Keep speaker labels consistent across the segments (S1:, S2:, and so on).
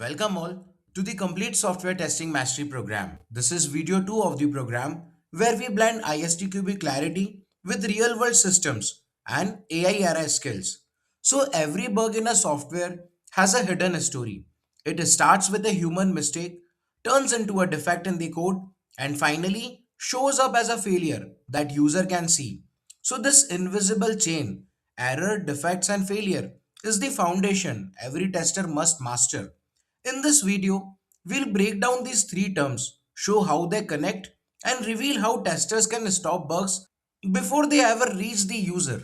S1: Welcome all to the Complete Software Testing Mastery program. This is video 2 of the program where we blend ISTQB clarity with real world systems and AI era skills. So every bug in a software has a hidden story. It starts with a human mistake, turns into a defect in the code, and finally shows up as a failure that user can see. So this invisible chain, error, defects and failure, is the foundation every tester must master. In this video, we'll break down these three terms, show how they connect, and reveal how testers can stop bugs before they ever reach the user.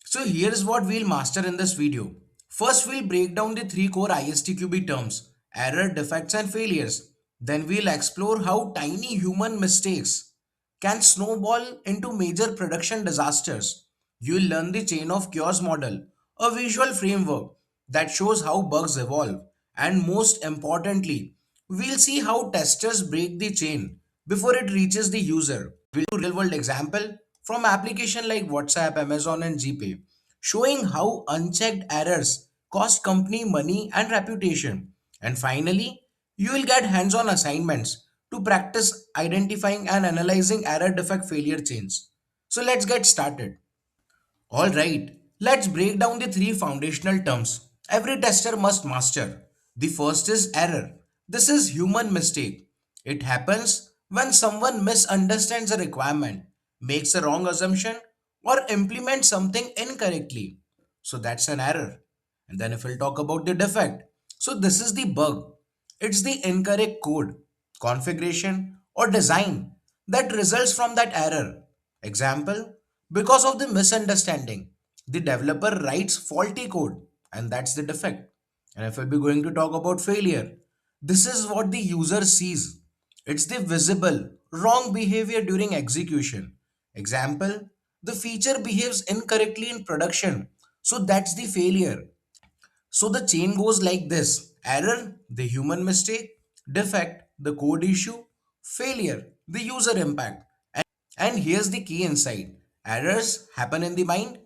S1: So here's what we'll master in this video. First, we'll break down the three core ISTQB terms, error, defects, and failures. Then we'll explore how tiny human mistakes can snowball into major production disasters. You'll learn the chain of chaos model, a visual framework that shows how bugs evolve. And most importantly, we'll see how testers break the chain before it reaches the user. We'll do real world example from application like WhatsApp, Amazon and GPay, showing how unchecked errors cost company money and reputation. And finally, you will get hands-on assignments to practice identifying and analyzing error defect failure chains. So let's get started. Alright, let's break down the three foundational terms every tester must master. The first is error. This is human mistake. It happens when someone misunderstands a requirement, makes a wrong assumption, or implements something incorrectly. So that's an error. And then if we'll talk about the defect. So this is the bug. It's the incorrect code, configuration, or design that results from that error. Example, because of the misunderstanding, the developer writes faulty code, and that's the defect. And if we'll be going to talk about failure, this is what the user sees. It's the visible, wrong behavior during execution. Example, the feature behaves incorrectly in production, so that's the failure. So the chain goes like this: error, the human mistake; defect, the code issue; failure, the user impact. And here's the key insight: errors happen in the mind,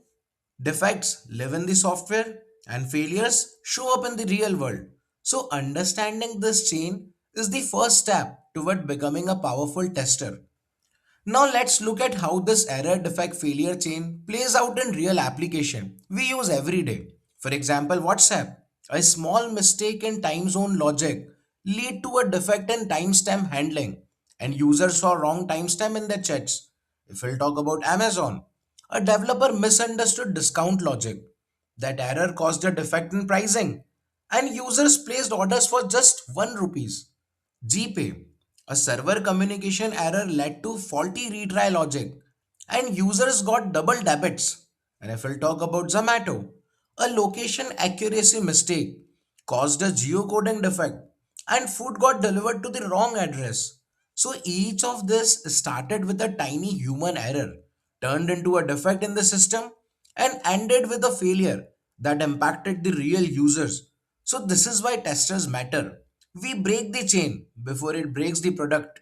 S1: defects live in the software, and failures show up in the real world. So, understanding this chain is the first step toward becoming a powerful tester. Now let's look at how this error defect failure chain plays out in real application we use every day. For example, WhatsApp. A small mistake in time zone logic lead to a defect in timestamp handling and users saw wrong timestamp in their chats. If we'll talk about Amazon, a developer misunderstood discount logic. That error caused a defect in pricing and users placed orders for just 1 rupees. GPay, a server communication error led to faulty retry logic and users got double debits. And if we'll talk about Zomato, a location accuracy mistake caused a geocoding defect and food got delivered to the wrong address. So each of this started with a tiny human error, turned into a defect in the system, and ended with a failure that impacted the real users. So this is why testers matter. We break the chain before it breaks the product.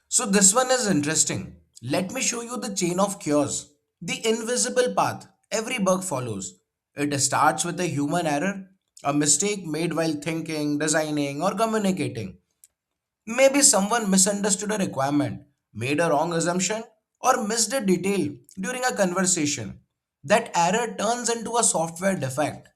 S1: So this one is interesting. Let me show you the chain of cures. The invisible path every bug follows. It starts with a human error, a mistake made while thinking, designing, or communicating. Maybe someone misunderstood a requirement, made a wrong assumption, or missed a detail during a conversation. That error turns into a software defect,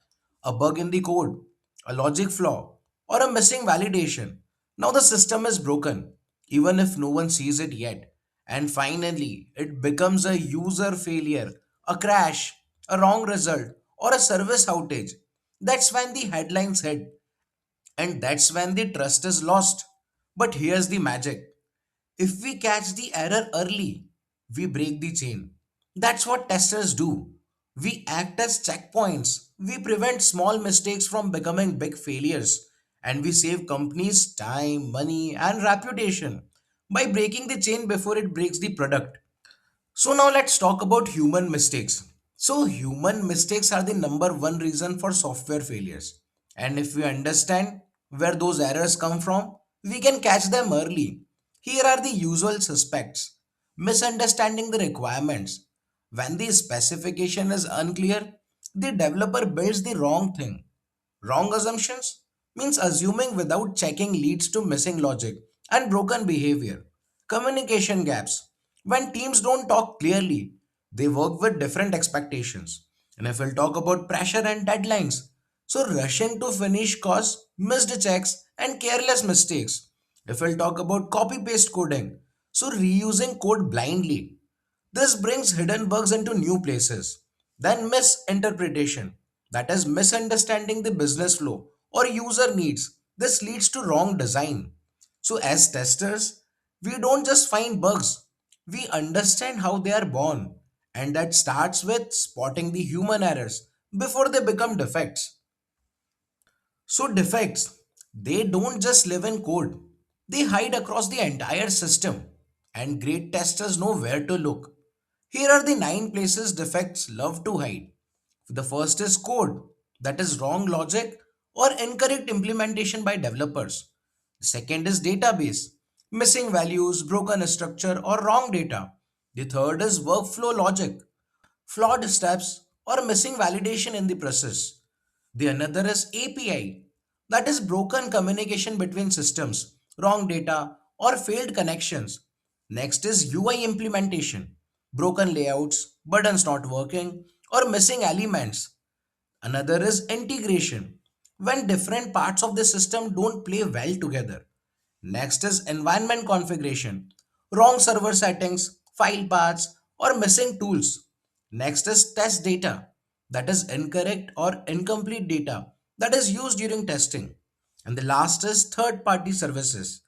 S1: a bug in the code, a logic flaw, or a missing validation. Now the system is broken, even if no one sees it yet. And finally, it becomes a user failure, a crash, a wrong result, or a service outage. That's when the headlines hit and that's when the trust is lost. But here's the magic: if we catch the error early, we break the chain. That's what testers do. We act as checkpoints, we prevent small mistakes from becoming big failures, and we save companies time, money, and reputation by breaking the chain before it breaks the product. So now let's talk about human mistakes. So human mistakes are the number one reason for software failures. And if we understand where those errors come from, we can catch them early. Here are the usual suspects. Misunderstanding the requirements. When the specification is unclear, the developer builds the wrong thing. Wrong assumptions means assuming without checking leads to missing logic and broken behavior. Communication gaps. When teams don't talk clearly, they work with different expectations. And if we'll talk about pressure and deadlines, so rushing to finish cause missed checks and careless mistakes. If we'll talk about copy paste coding, so reusing code blindly. This brings hidden bugs into new places. Then misinterpretation, that is misunderstanding the business flow or user needs. This leads to wrong design. So as testers, we don't just find bugs, we understand how they are born. And that starts with spotting the human errors before they become defects. So defects, they don't just live in code. They hide across the entire system and great testers know where to look. Here are the 9 places defects love to hide. The first is code, that is wrong logic or incorrect implementation by developers. The second is database, missing values, broken structure or wrong data. The third is workflow logic, flawed steps or missing validation in the process. The another is API, that is broken communication between systems, wrong data or failed connections. Next is UI implementation, broken layouts, buttons not working or missing elements. Another is integration, when different parts of the system don't play well together. Next is environment configuration, wrong server settings, file paths, or missing tools. Next is test data, that is incorrect or incomplete data that is used during testing. And the last is third party services,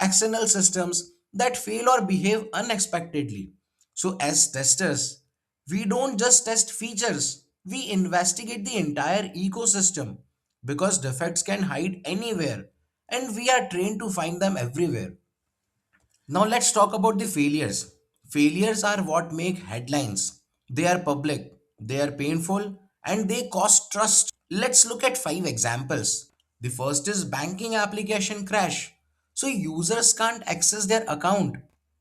S1: external systems that fail or behave unexpectedly. So, as testers, we don't just test features, we investigate the entire ecosystem because defects can hide anywhere and we are trained to find them everywhere. Now let's talk about the failures. Failures are what make headlines. They are public, they are painful, and they cost trust. Let's look at 5 examples. The first is banking application crash. So users can't access their account.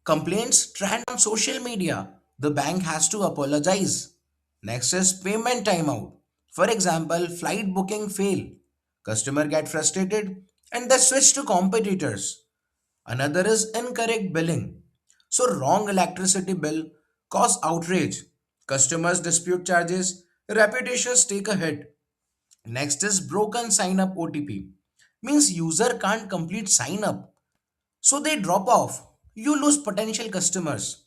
S1: Complaints trend on social media. The bank has to apologize. Next is payment timeout. For example, flight booking fail. Customer get frustrated and they switch to competitors. Another is incorrect billing. So wrong electricity bill cause outrage. Customers dispute charges, reputations take a hit. Next is broken sign up OTP. Means user can't complete sign up. So they drop off. You lose potential customers.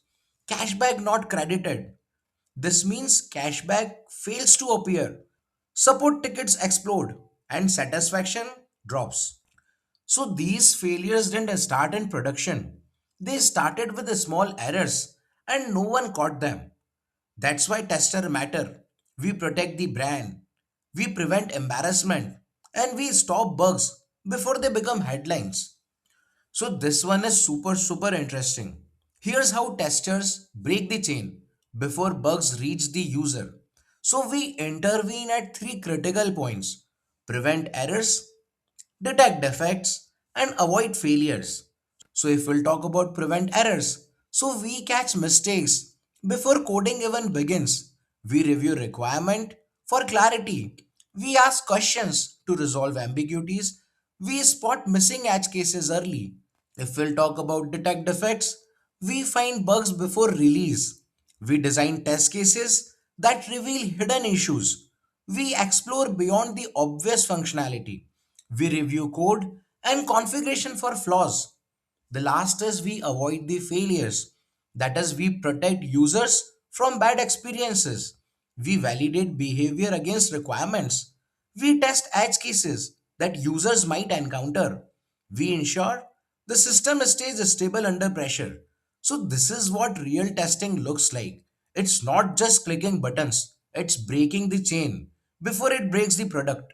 S1: Cashback not credited. This means cashback fails to appear. Support tickets explode and satisfaction drops. So these failures didn't start in production. They started with the small errors and no one caught them. That's why testers matter. We protect the brand, we prevent embarrassment, and we stop bugs before they become headlines. So this one is super interesting. Here's how testers break the chain before bugs reach the user. So we intervene at 3 critical points: prevent errors, detect defects, and avoid failures. So, if we'll talk about prevent errors, so we catch mistakes before coding even begins. We review requirement for clarity. We ask questions to resolve ambiguities. We spot missing edge cases early. If we'll talk about detect defects, we find bugs before release. We design test cases that reveal hidden issues. We explore beyond the obvious functionality. We review code and configuration for flaws. The last is we avoid the failures. That is, we protect users from bad experiences. We validate behavior against requirements. We test edge cases that users might encounter. We ensure the system stays stable under pressure. So, this is what real testing looks like. It's not just clicking buttons, it's breaking the chain before it breaks the product.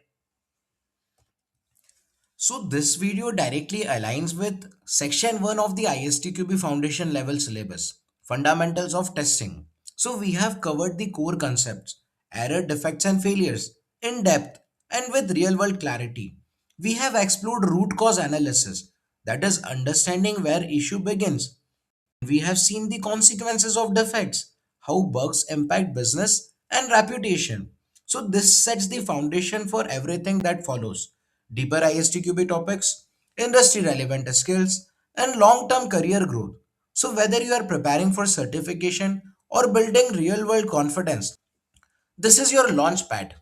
S1: So this video directly aligns with section 1 of the ISTQB foundation level syllabus, fundamentals of testing. So we have covered the core concepts, error, defects and failures in depth and with real world clarity. We have explored root cause analysis, that is understanding where issue begins. We have seen the consequences of defects, how bugs impact business and reputation. So this sets the foundation for everything that follows. Deeper ISTQB topics, industry relevant skills, and long-term career growth. So whether you are preparing for certification or building real-world confidence, this is your launch pad.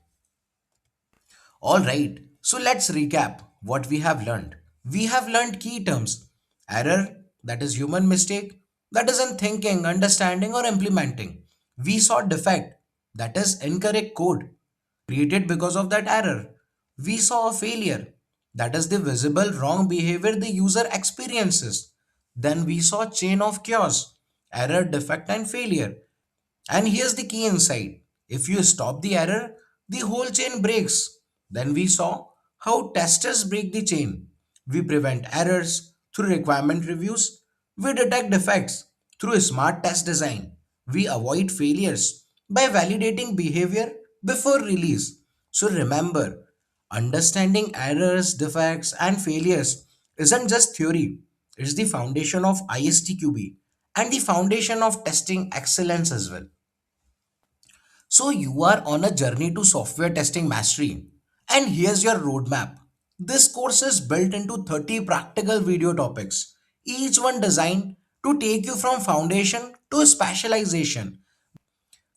S1: All right, so let's recap what we have learned. We have learned key terms: error, that is human mistake, that is in thinking, understanding, or implementing. We saw defect, that is incorrect code created because of that error. We saw a failure, that is the visible wrong behavior the user experiences. Then we saw chain of chaos, error, defect, and failure. And here's the key insight: if you stop the error, the whole chain breaks. Then we saw how testers break the chain. We prevent errors through requirement reviews. We detect defects through smart test design. We avoid failures by validating behavior before release. So remember, understanding errors, defects, and failures isn't just theory, it's the foundation of ISTQB and the foundation of testing excellence as well. So you are on a journey to software testing mastery. And here's your roadmap. This course is built into 30 practical video topics, each one designed to take you from foundation to specialization.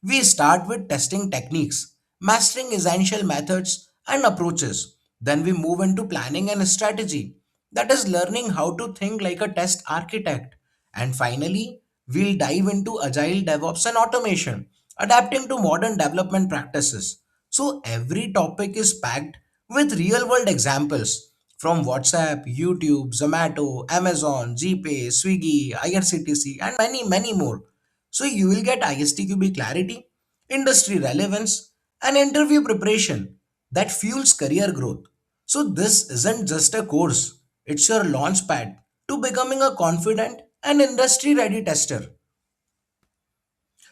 S1: We start with testing techniques, mastering essential methods and approaches. Then we move into planning and strategy, that is, learning how to think like a test architect. And finally, we'll dive into agile DevOps and automation, adapting to modern development practices. So every topic is packed with real world examples from WhatsApp, YouTube, Zomato, Amazon, GPay, Swiggy, IRCTC, and many more. So you will get ISTQB clarity, industry relevance, and interview preparation that fuels career growth. So this isn't just a course, it's your launch pad to becoming a confident and industry ready tester.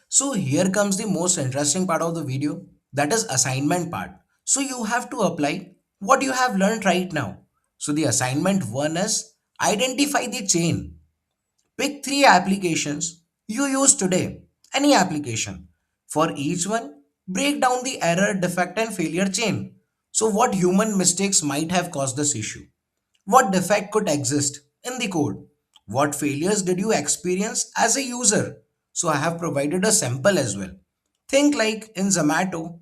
S1: So here comes the most interesting part of the video, that is assignment part. So you have to apply what you have learned right now. So the assignment 1 is identify the chain. Pick three applications you use today, any application. For each one, break down the error, defect, and failure chain. So, what human mistakes might have caused this issue? What defect could exist in the code? What failures did you experience as a user? So, I have provided a sample as well. Think like in Zomato,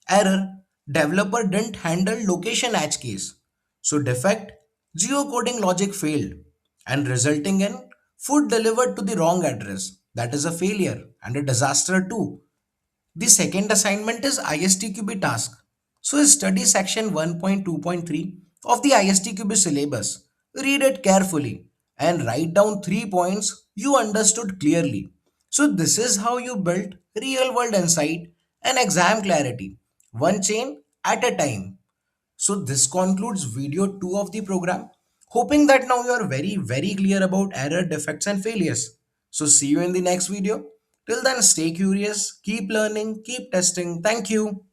S1: error, developer didn't handle location edge case. So defect, geocoding logic failed and resulting in food delivered to the wrong address. That is a failure and a disaster too. The second assignment is ISTQB task. So study section 1.2.3 of the ISTQB syllabus. Read it carefully and write down 3 points you understood clearly. So this is how you build real world insight and exam clarity, one chain at a time. So this concludes video 2 of the program. Hoping that now you are very clear about error, defects and failures. So see you in the next video. Till then, stay curious, keep learning, keep testing. Thank you.